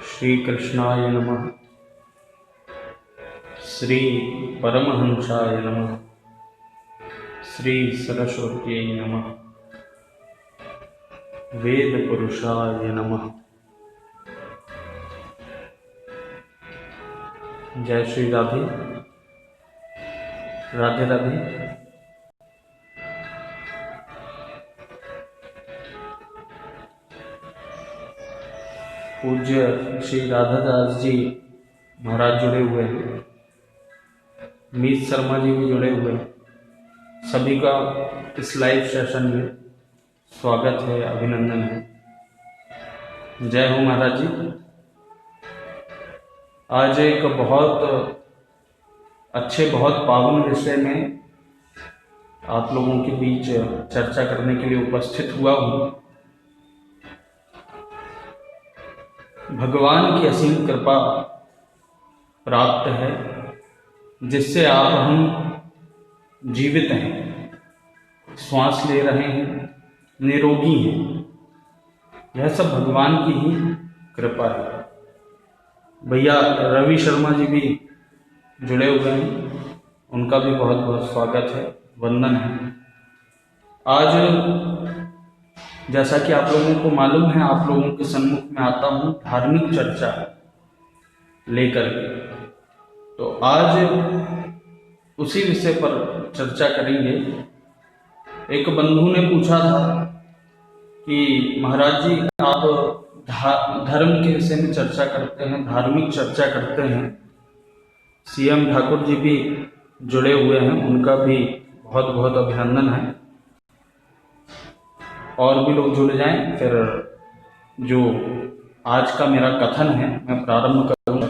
श्री कृष्णाय नमः। श्री परमहंसाय नमः। श्री सरस्वत्यै नमः। वेद पुरुषाय नमः। जय श्री राधे राधे राधे। पूज्य श्री राधादास जी महाराज जुड़े हुए हैं, मीत शर्मा जी भी जुड़े हुए हैं। सभी का इस लाइव सेशन में स्वागत है, अभिनंदन है। जय हो महाराज जी। आज एक बहुत अच्छे, बहुत पावन विषय में आप लोगों के बीच चर्चा करने के लिए उपस्थित हुआ हूँ। भगवान की असीम कृपा प्राप्त है जिससे आप हम जीवित हैं, श्वास ले रहे हैं, निरोगी हैं। यह सब भगवान की ही कृपा है। भैया रवि शर्मा जी भी जुड़े हुए हैं, उनका भी बहुत बहुत स्वागत है, वंदन है। आज जैसा कि आप लोगों को मालूम है, आप लोगों के सम्मुख में आता हूँ धार्मिक चर्चा लेकर के। तो आज उसी विषय पर चर्चा करेंगे। एक बंधु ने पूछा था कि महाराज जी आप धर्म के विषय में चर्चा करते हैं, धार्मिक चर्चा करते हैं। सीएम ठाकुर जी भी जुड़े हुए हैं, उनका भी बहुत बहुत अभिनंदन है। और भी लोग जुड़ जाएं, फिर जो आज का मेरा कथन है मैं प्रारंभ करूंगा।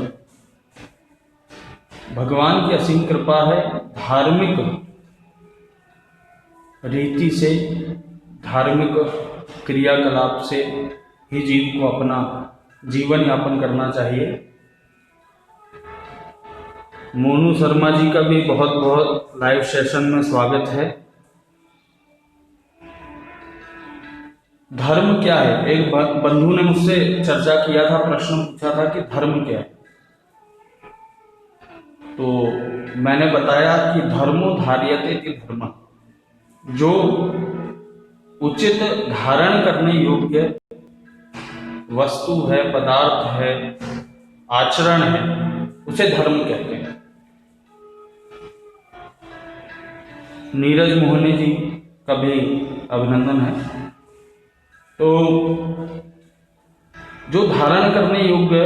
भगवान की असीम कृपा है। धार्मिक रीति से, धार्मिक क्रियाकलाप से ही जीव को अपना जीवन यापन करना चाहिए। मोनू शर्मा जी का भी बहुत बहुत लाइव सेशन में स्वागत है। धर्म क्या है? एक बंधु ने मुझसे चर्चा किया था, प्रश्न पूछा था कि धर्म क्या है। तो मैंने बताया कि धर्मो धार्यते इति धर्म, जो उचित धारण करने योग्य वस्तु है, पदार्थ है, आचरण है, उसे धर्म कहते हैं। नीरज मोहनी जी का भी अभिनंदन है। तो जो धारण करने योग्य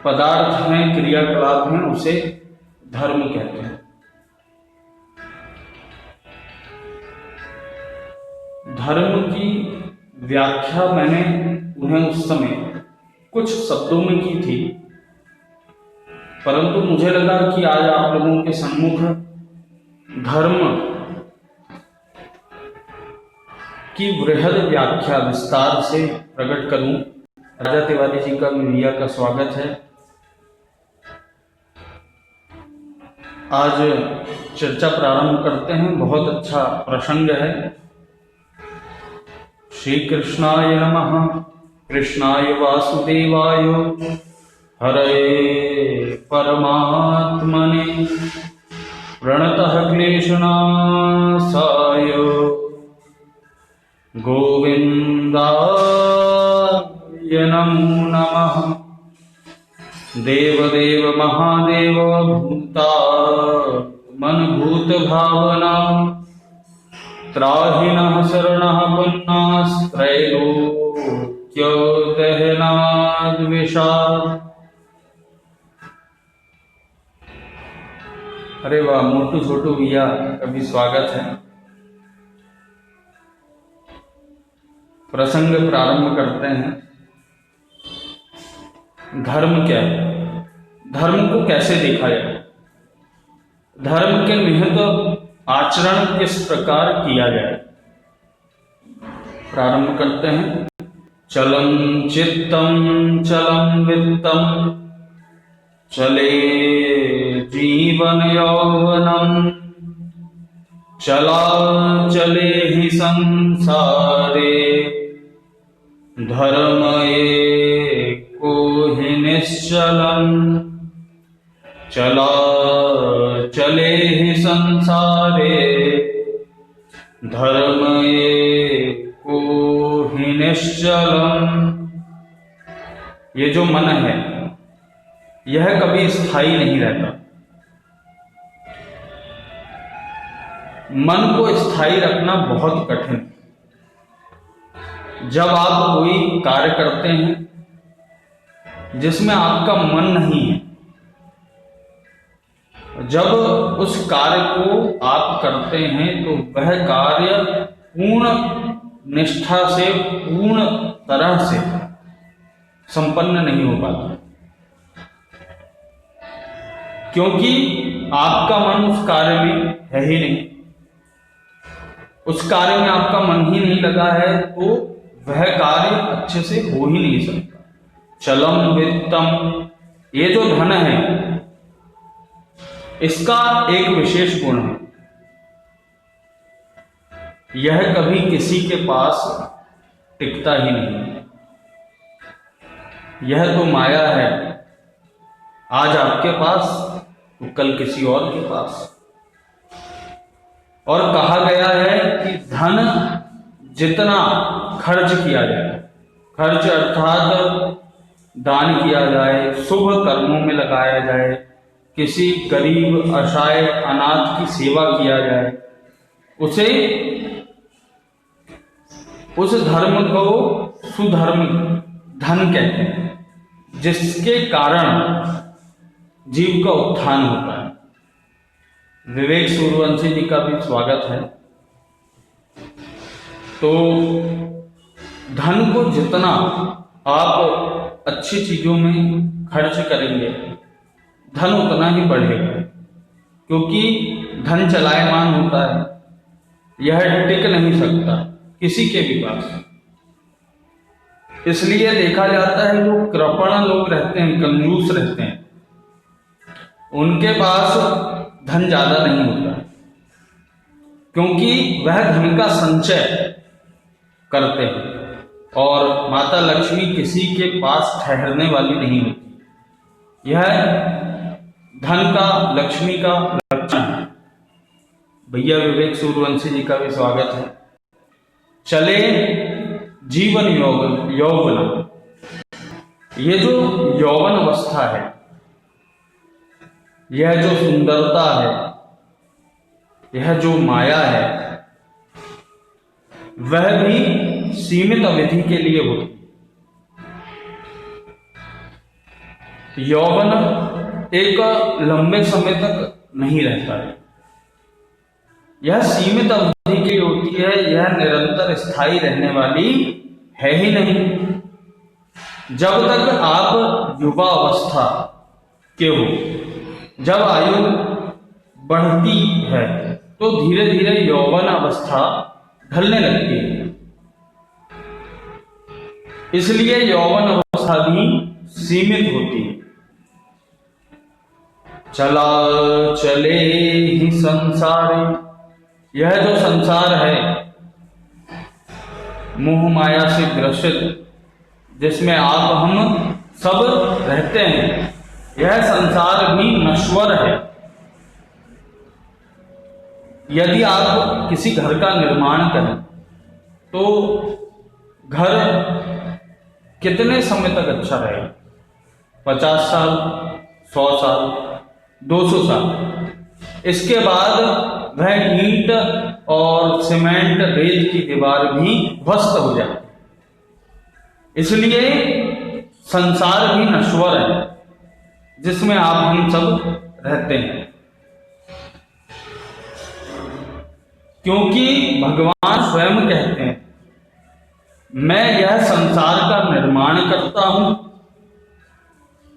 पदार्थ हैं, क्रियाकलाप हैं, उसे धर्म कहते हैं। धर्म की व्याख्या मैंने उन्हें उस समय कुछ शब्दों में की थी, परंतु मुझे लगा कि आज आप लोगों के सम्मुख धर्म की वृहद व्याख्या विस्तार से प्रकट करूं। राजा तिवारी जी का मीडिया का स्वागत है। आज चर्चा प्रारंभ करते हैं। बहुत अच्छा प्रसंग है। श्री कृष्णाय नमः। कृष्णाय वासुदेवाय हरे परमात्मने प्रणतः क्लेशनाशाय गोविंदाय नमो नमः। देवदेव महादेव भूता मन भूत भावना त्राहिणः शरणः पुन्नास्त्रैलोक्यो दहनाद्विषा। अरे वाह, मोटू छोटू भैया का भी स्वागत है। प्रसंग प्रारंभ करते हैं। धर्म क्या है? धर्म को कैसे देखा जाए? धर्म के निहित आचरण किस प्रकार किया जाए? प्रारंभ करते हैं। चलं चित्तम चलं वित्तम चले जीवन यौवनम चला चले ही संसारे, धर्म एको ही निश्चलन। चला चले ही संसारे, धर्म एको ही निश्चलन। ये जो मन है यह कभी स्थायी नहीं रहता। मन को स्थायी रखना बहुत कठिन है। जब आप कोई कार्य करते हैं जिसमें आपका मन नहीं है, जब उस कार्य को आप करते हैं तो वह कार्य पूर्ण निष्ठा से, पूर्ण तरह से संपन्न नहीं हो पाता, क्योंकि आपका मन उस कार्य में है ही नहीं। उस कार्य में आपका मन ही नहीं लगा है तो वह कार्य अच्छे से हो ही नहीं सकता। चलम वित्तम, ये जो धन है इसका एक विशेष गुण है, यह कभी किसी के पास टिकता ही नहीं। यह तो माया है, आज आपके पास तो कल किसी और के पास। और कहा गया है कि धन जितना खर्च किया जाए, खर्च अर्थात दान किया जाए, शुभ कर्मों में लगाया जाए, किसी गरीब असहाय अनाथ की सेवा किया जाए, उसे उस धर्म को सुधर्म धन कहते हैं, जिसके कारण जीव का उत्थान होता है। विवेक सूर्यवंशी जी का भी स्वागत है। तो धन को जितना आप अच्छी चीजों में खर्च करेंगे, धन उतना ही बढ़ेगा, क्योंकि धन चलायमान होता है, यह टिक नहीं सकता किसी के भी पास। इसलिए देखा जाता है जो कृपण लोग रहते हैं, कंजूस रहते हैं, उनके पास धन ज्यादा नहीं होता, क्योंकि वह धन का संचय करते हैं। और माता लक्ष्मी किसी के पास ठहरने वाली नहीं होती, यह धन का, लक्ष्मी का लक्षण है। भैया विवेक सूर्यवंशी जी का भी स्वागत है। चले जीवन यौवन, ये जो यौवन अवस्था है, यह जो सुंदरता है, यह जो माया है, वह भी सीमित अवधि के लिए होती है। यौवन एक लंबे समय तक नहीं रहता है, यह सीमित अवधि के लिए होती है, यह निरंतर स्थायी रहने वाली है ही नहीं। जब तक आप युवा अवस्था के हो, जब आयु बढ़ती है तो धीरे धीरे यौवन अवस्था ढलने लगती है, इसलिए यौवन अवस्था भी सीमित होती है। चला चले ही संसारे, यह जो संसार है मोह माया से ग्रसित, जिसमें आप हम सब रहते हैं, यह संसार भी नश्वर है। यदि आप किसी घर का निर्माण करें तो घर कितने समय तक अच्छा रहेगा? 50 साल, 100 साल, 200 साल। इसके बाद वह ईंट और सीमेंट, रेत की दीवार भी ध्वस्त हो जाती है। इसलिए संसार भी नश्वर है, जिसमें आप हम सब रहते हैं, क्योंकि भगवान स्वयं कहते हैं, मैं यह संसार का निर्माण करता हूं,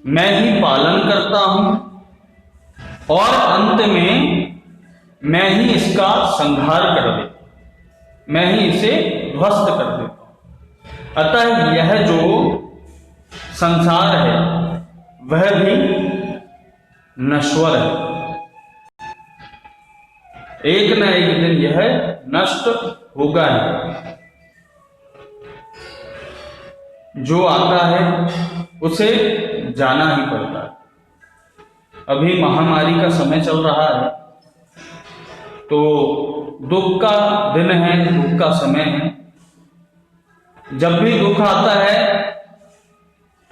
मैं ही पालन करता हूं, और अंत में मैं ही इसका संहार कर देता हूं, मैं ही इसे ध्वस्त कर देता हूं। अतः यह जो संसार है वह भी नश्वर है। एक न एक दिन यह नष्ट होगा ही। जो आता है उसे जाना ही पड़ता है। अभी महामारी का समय चल रहा है, तो दुख का दिन है, दुख का समय है। जब भी दुख आता है,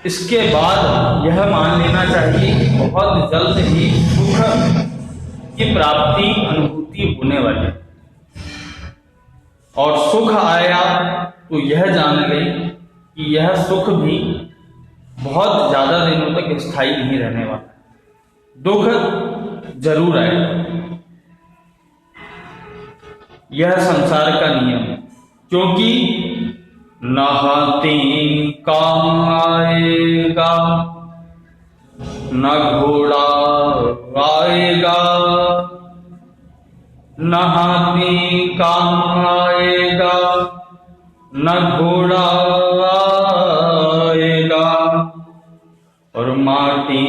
इसके बाद यह मान लेना चाहिए कि बहुत जल्द ही सुख की प्राप्ति अनुभूति होने वाली है। और सुख आया तो यह जान लें कि यह सुख भी बहुत ज्यादा दिनों तक स्थायी नहीं रहने वाला। दुख जरूर आएगा, यह संसार का नियम है। क्योंकि न हाथी काम आएगा, न घोड़ा आएगा, न हाथी काम आएगा, न घोड़ा आएगा, और माटी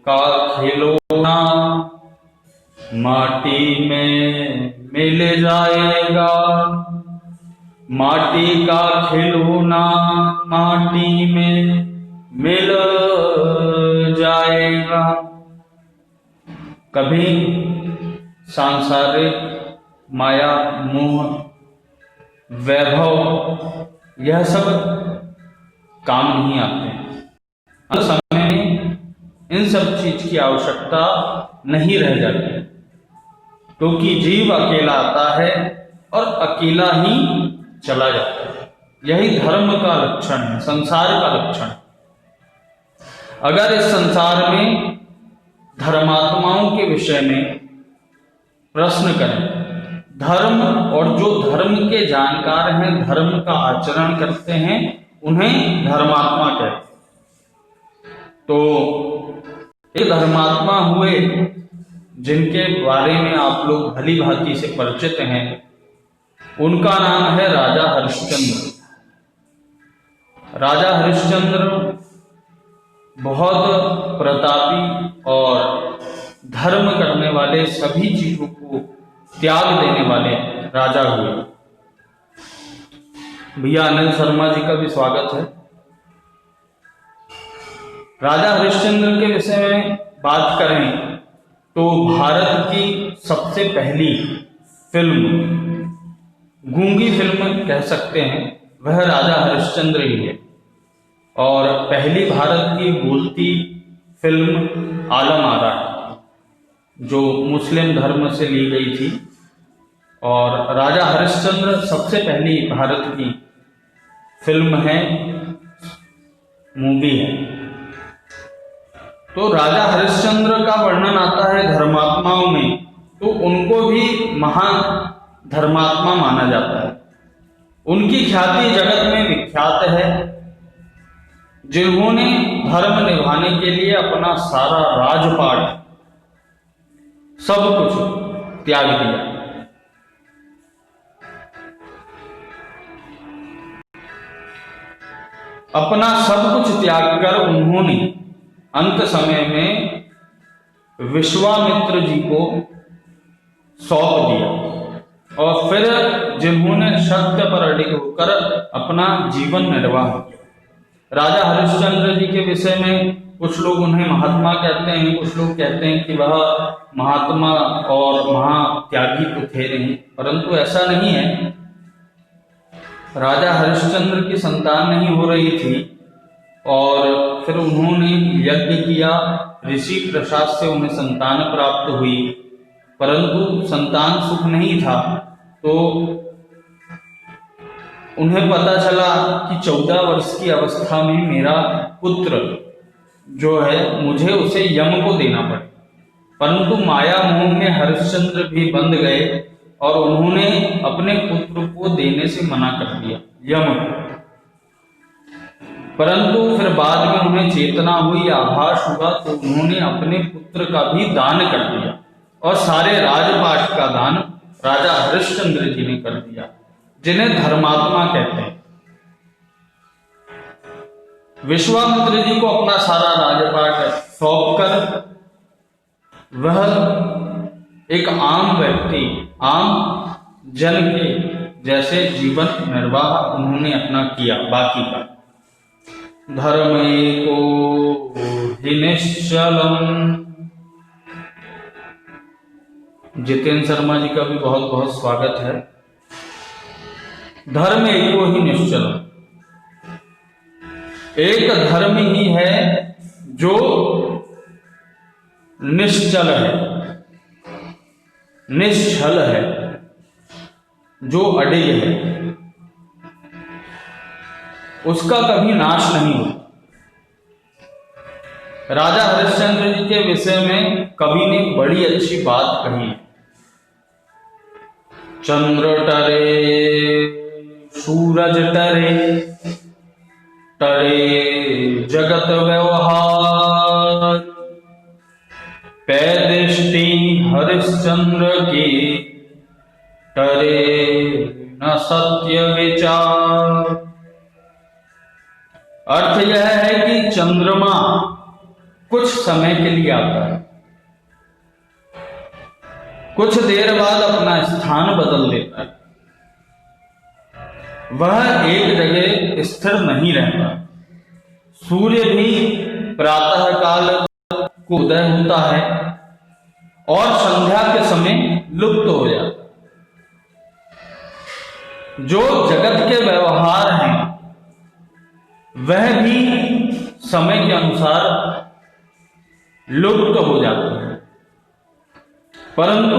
का खिलौना माटी में मिल जाएगा। माटी का खिलौना माटी में मिल जाएगा। कभी सांसारिक माया, मोह, वैभव यह सब काम नहीं आते हैं। हर समय में इन सब चीज की आवश्यकता नहीं रह जाती, क्योंकि जीव अकेला आता है और अकेला ही चला जाता है। यही धर्म का लक्षण है, संसार का लक्षण है। अगर इस संसार में धर्मात्माओं के विषय में प्रश्न करें, धर्म और जो धर्म के जानकार हैं, धर्म का आचरण करते हैं, उन्हें धर्मात्मा कहते हैं। तो ये धर्मात्मा हुए जिनके बारे में आप लोग भली भांति से परिचित हैं, उनका नाम है राजा हरिश्चंद्र। राजा हरिश्चंद्र बहुत प्रतापी और धर्म करने वाले, सभी चीजों को त्याग देने वाले राजा हुए। भैया अनिल शर्मा जी का भी स्वागत है। राजा हरिश्चंद्र के विषय में बात करें तो भारत की सबसे पहली फिल्म, गूंगी फिल्म कह सकते हैं, वह राजा हरिश्चंद्र ही है। और पहली भारत की बोलती फिल्म आलम आरा है, जो मुस्लिम धर्म से ली गई थी। और राजा हरिश्चंद्र सबसे पहली भारत की फिल्म है, मूवी है। तो राजा हरिश्चंद्र का वर्णन आता है धर्मात्माओं में, तो उनको भी महान धर्मात्मा माना जाता है। उनकी ख्याति जगत में विख्यात है, जिन्होंने धर्म निभाने के लिए अपना सारा राजपाट, सब कुछ त्याग दिया। अपना सब कुछ त्याग कर उन्होंने अंत समय में विश्वामित्र जी को सौंप दिया, और फिर जिन्होंने सत्य पर अडिग होकर अपना जीवन निर्वाह किया। राजा हरिश्चंद्र जी के विषय में कुछ लोग उन्हें महात्मा कहते हैं, कुछ लोग कहते हैं कि वह महात्मा और महात्यागी तो थे नहीं, परंतु ऐसा नहीं है। राजा हरिश्चंद्र की संतान नहीं हो रही थी, और फिर उन्होंने यज्ञ किया, ऋषि प्रसाद से उन्हें संतान प्राप्त हुई, परंतु संतान सुख नहीं था। तो उन्हें पता चला कि 14 वर्ष की अवस्था में मेरा पुत्र जो है, मुझे उसे यम को देना पड़े। परंतु माया मोह में हरिश्चंद्र भी बंध गए, और उन्होंने अपने पुत्र को देने से मना कर दिया यम को। परंतु फिर बाद में उन्हें चेतना हुई, आभास हुआ, तो उन्होंने अपने पुत्र का भी दान कर दिया, और सारे राजपाट का दान राजा हरिश्चंद्र जी ने कर दिया, जिन्हें धर्मात्मा कहते हैं। विश्वामित्र जी को अपना सारा राजपाट सौंप कर वह एक आम व्यक्ति, आम जन के जैसे जीवन निर्वाह उन्होंने अपना किया। बाकी का धर्म एको हि निश्चलम। जितेंद्र शर्मा जी का भी बहुत बहुत स्वागत है। धर्म एको ही निश्चलम, एक धर्म ही है जो निश्चल है, निश्चल है, जो अडिग है, उसका कभी नाश नहीं होता। राजा हरिश्चंद्र जी के विषय में कवि ने बड़ी अच्छी बात कही। चंद्र टरे सूरज टरे, टरे जगत व्यवहार, पै दृष्टि हरिश्चंद्र की, टरे न सत्य विचार। अर्थ यह है कि चंद्रमा कुछ समय के लिए आता है, कुछ देर बाद अपना स्थान बदल देता है, वह एक जगह स्थिर नहीं रहता। सूर्य भी प्रातः काल को उदय होता है और संध्या के समय लुप्त हो जाता है। जो जगत के व्यवहार हैं वह भी समय के अनुसार लुप्त हो जाते हैं, परंतु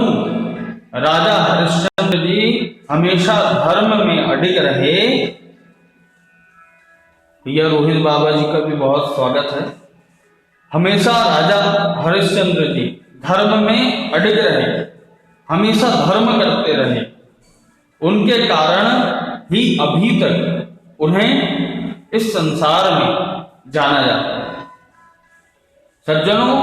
राजा हरिश्चंद्र जी हमेशा धर्म में अडिग रहे। यह रोहित बाबा जी का भी बहुत स्वागत है। हमेशा राजा हरिश्चंद्र जी धर्म में अडिग रहे, हमेशा धर्म करते रहे। उनके कारण ही अभी तक उन्हें इस संसार में जाना जाता है। सज्जनों,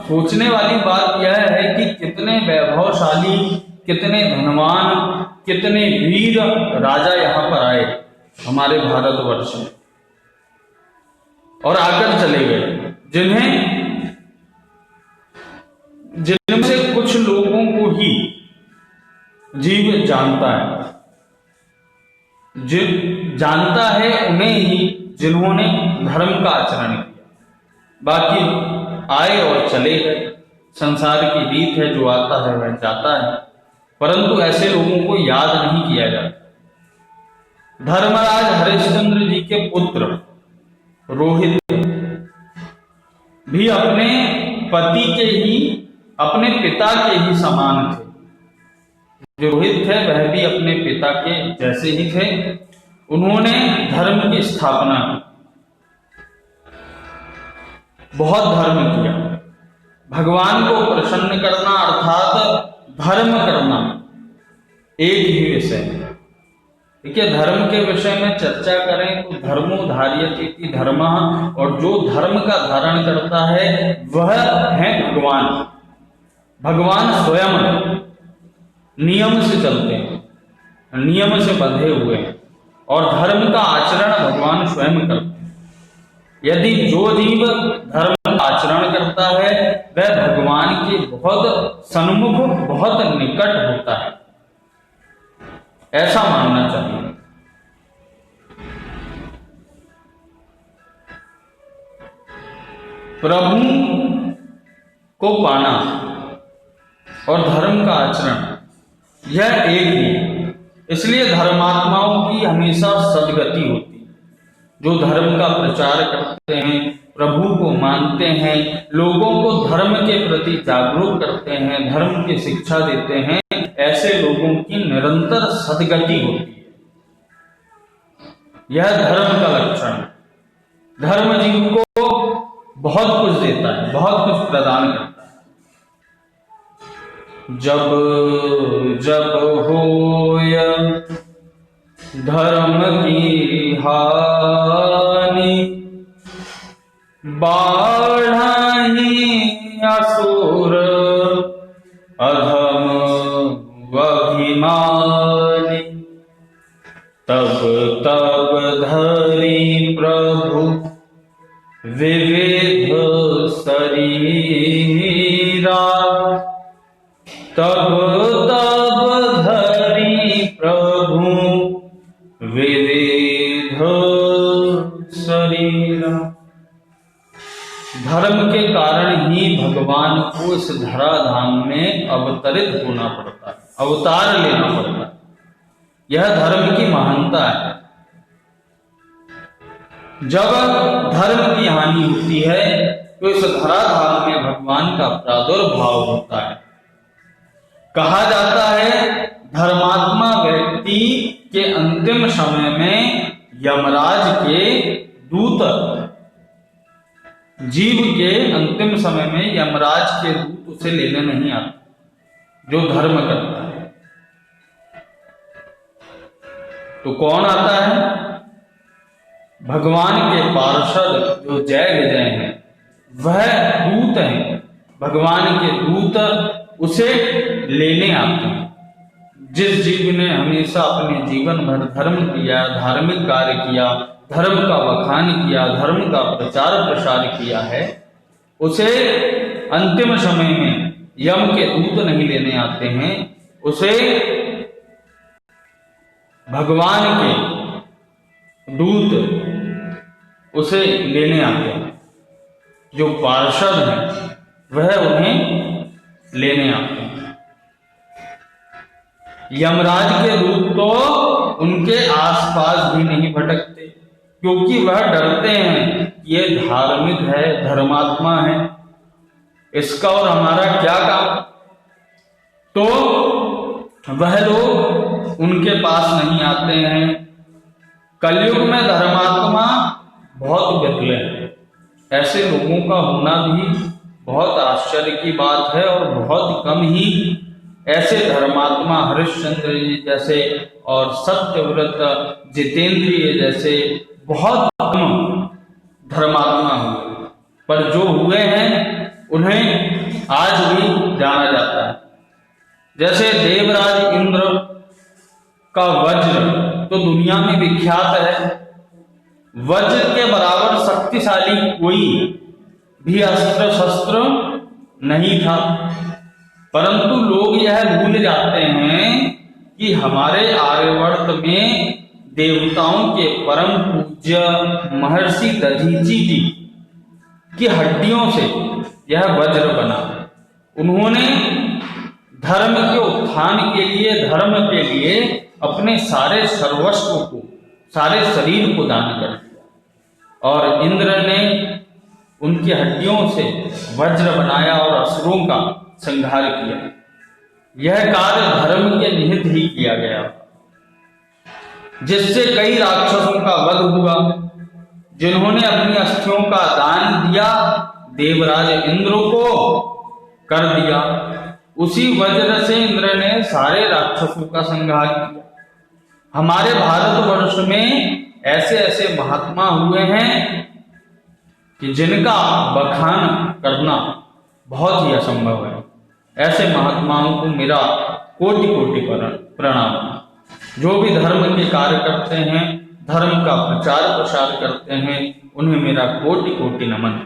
सोचने वाली बात यह है कि कितने वैभवशाली, कितने धनवान, कितने वीर राजा यहां पर आए हमारे भारतवर्ष में और आकर चले गए, जिनमें से कुछ लोगों को ही जीव जानता है, जानता है उन्हें ही जिन्होंने धर्म का आचरण किया। बाकी आए और चले गए, संसार की रीत है, जो आता है वह जाता है, परंतु ऐसे लोगों को याद नहीं किया जाता। धर्मराज हरिश्चंद्र जी के पुत्र रोहित भी अपने पति के ही, अपने पिता के ही समान थे। जो रोहित थे वह भी अपने पिता के जैसे ही थे। उन्होंने धर्म की स्थापना की, बहुत धर्म किया। भगवान को प्रसन्न करना अर्थात धर्म करना एक ही विषय है। देखिए, धर्म के विषय में चर्चा करें तो धर्मो धार्यते धर्मः, और जो धर्म का धारण करता है वह है भगवान। भगवान स्वयं नियम से चलते हैं, नियम से बंधे हुए हैं, और धर्म का आचरण भगवान स्वयं करते हैं। यदि जो जीव धर्म का आचरण करता है वह भगवान के बहुत सन्मुख, बहुत निकट होता है, ऐसा मानना चाहिए। प्रभु को पाना और धर्म का आचरण यह एक ही, इसलिए धर्मात्माओं की हमेशा सदगति होती है। जो धर्म का प्रचार करते हैं, प्रभु को मानते हैं, लोगों को धर्म के प्रति जागरूक करते हैं, धर्म की शिक्षा देते हैं, ऐसे लोगों की निरंतर सदगति होती है। यह धर्म का लक्षण है। धर्म जीव को बहुत कुछ देता है, बहुत कुछ प्रदान करता है। जब जब होय धर्म की हानि, बाढ़हि असुर अधम अभिमानी, तब तब धरि प्रभु विविध शरीरा, तब तब धरी प्रभु विविध शरीरा। धर्म के कारण ही भगवान को इस धराधाम में अवतरित होना पड़ता है, अवतार लेना पड़ता है। यह धर्म की महानता है। जब धर्म की हानि होती है तो इस धराधाम में भगवान का प्रादुर्भाव होता है। कहा जाता है धर्मात्मा व्यक्ति के अंतिम समय में यमराज के दूत, जीव के अंतिम समय में यमराज के दूत उसे लेने नहीं आते जो धर्म करता है। तो कौन आता है? भगवान के पार्षद जो जय विजय हैं, वह दूत हैं। भगवान के दूत उसे लेने आते हैं। जिस जीव ने हमेशा अपने जीवन भर धर्म किया, धार्मिक कार्य किया, धर्म का बखान किया, धर्म का प्रचार प्रसार किया है, उसे अंतिम समय में यम के दूत नहीं लेने आते हैं, उसे भगवान के दूत उसे लेने आते हैं। जो पार्षद हैं वह उन्हें लेने आते हैं। यमराज के दूत तो उनके आसपास भी नहीं भटकते, क्योंकि वह डरते हैं कि ये धार्मिक है, धर्मात्मा है, इसका और हमारा क्या काम। तो वह लोग उनके पास नहीं आते हैं। कलयुग में धर्मात्मा बहुत विरले हैं। ऐसे लोगों का होना भी बहुत आश्चर्य की बात है, और बहुत कम ही ऐसे धर्मात्मा हरिश्चंद्र जी जैसे और सत्यव्रत जितेंद्रिय जैसे बहुत कम धर्मात्मा हुए, पर जो हुए हैं उन्हें आज भी जाना जाता है। जैसे देवराज इंद्र का वज्र तो दुनिया में विख्यात है। वज्र के बराबर शक्तिशाली कोई भी अस्त्र शस्त्र नहीं था, परंतु लोग यह भूल जाते हैं कि हमारे आर्यवर्त में देवताओं के परम पूज्य महर्षि दधीची जी की हड्डियों से यह वज्र बना। उन्होंने धर्म के उत्थान के लिए, धर्म के लिए अपने सारे सर्वस्व को, सारे शरीर को दान कर दिया, और इंद्र ने उनकी हड्डियों से वज्र बनाया और असुरों का संहार किया। यह कार्य धर्म के निहित ही किया गया, जिससे कई राक्षसों का वध हुआ, जिन्होंने अपनी अस्थियों का दान दिया, देवराज इंद्र को कर दिया। उसी वज्र से इंद्र ने सारे राक्षसों का संहार किया। हमारे भारतवर्ष में ऐसे ऐसे महात्मा हुए हैं कि जिनका बखान करना बहुत ही असंभव है। ऐसे महात्माओं को मेरा कोटि कोटि प्रणाम। जो भी धर्म के कार्य करते हैं, धर्म का प्रचार प्रसार करते हैं, उन्हें मेरा कोटि कोटि नमन।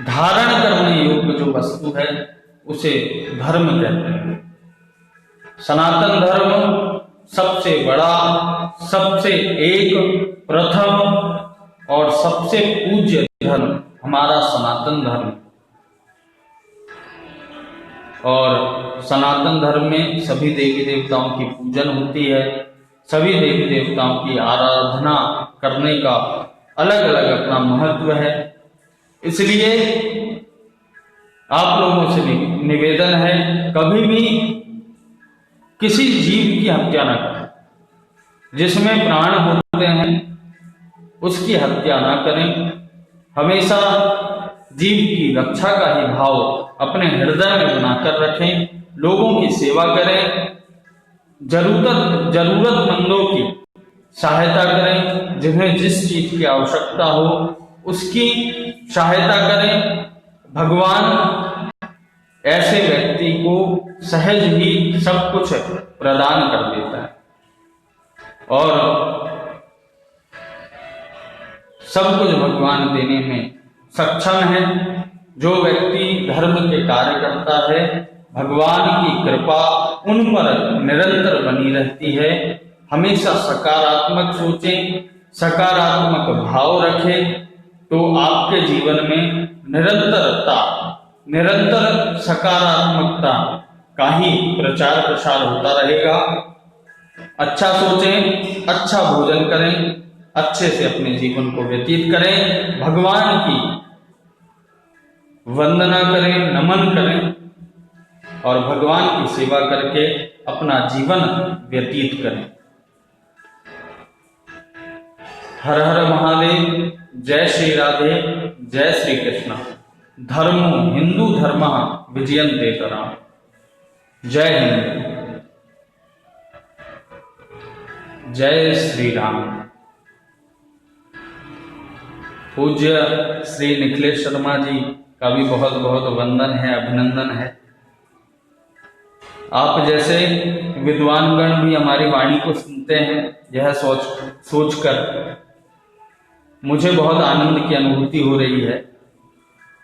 धारण करने योग्य जो वस्तु है उसे धर्म कहते हैं। सनातन धर्म सबसे बड़ा, सबसे एक, प्रथम और सबसे पूज्य धर्म हमारा सनातन धर्म। और सनातन धर्म में सभी देवी देवताओं की पूजन होती है। सभी देवी देवताओं की आराधना करने का अलग अलग अपना महत्व है। इसलिए आप लोगों से निवेदन है, कभी भी किसी जीव की हत्या न करें। जिसमें प्राण होते हैं उसकी हत्या न करें। हमेशा जीव की रक्षा का ही भाव अपने हृदय में बनाकर रखें। लोगों की सेवा करें, जरूरतमंदों की सहायता करें। जिन्हें जिस चीज की आवश्यकता हो उसकी सहायता करें। भगवान ऐसे व्यक्ति को सहज ही सब कुछ प्रदान कर देता है और सब कुछ भगवान देने में सक्षम है। जो व्यक्ति धर्म के कार्य करता है, भगवान की कृपा उन पर निरंतर बनी रहती है। हमेशा सकारात्मक सोचें, सकारात्मक भाव रखें, तो आपके जीवन में निरंतर सकारात्मकता का ही प्रचार प्रसार होता रहेगा। अच्छा सोचें, अच्छा भोजन करें, अच्छे से अपने जीवन को व्यतीत करें, भगवान की वंदना करें, नमन करें और भगवान की सेवा करके अपना जीवन व्यतीत करें। हर हर महादेव। जय श्री राधे, जय श्री कृष्ण। धर्मो हिंदू धर्म विजयन्ते तराम। जय हिंद, जय श्री राम। पूज्य श्री निखिलेश शर्मा जी का भी बहुत बहुत वंदन है, अभिनंदन है। आप जैसे विद्वानगण भी हमारी वाणी को सुनते हैं, यह सोचकर मुझे बहुत आनंद की अनुभूति हो रही है।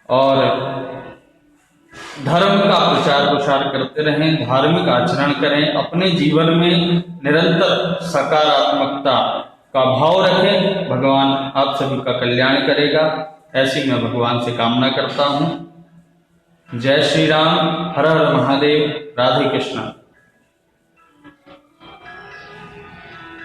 और धर्म का प्रचार प्रसार करते रहें, धार्मिक आचरण करें, अपने जीवन में निरंतर सकारात्मकता का भाव रखें। भगवान आप सभी का कल्याण करेगा, ऐसी मैं भगवान से कामना करता हूँ। जय श्री राम। हर हर महादेव। राधे कृष्ण।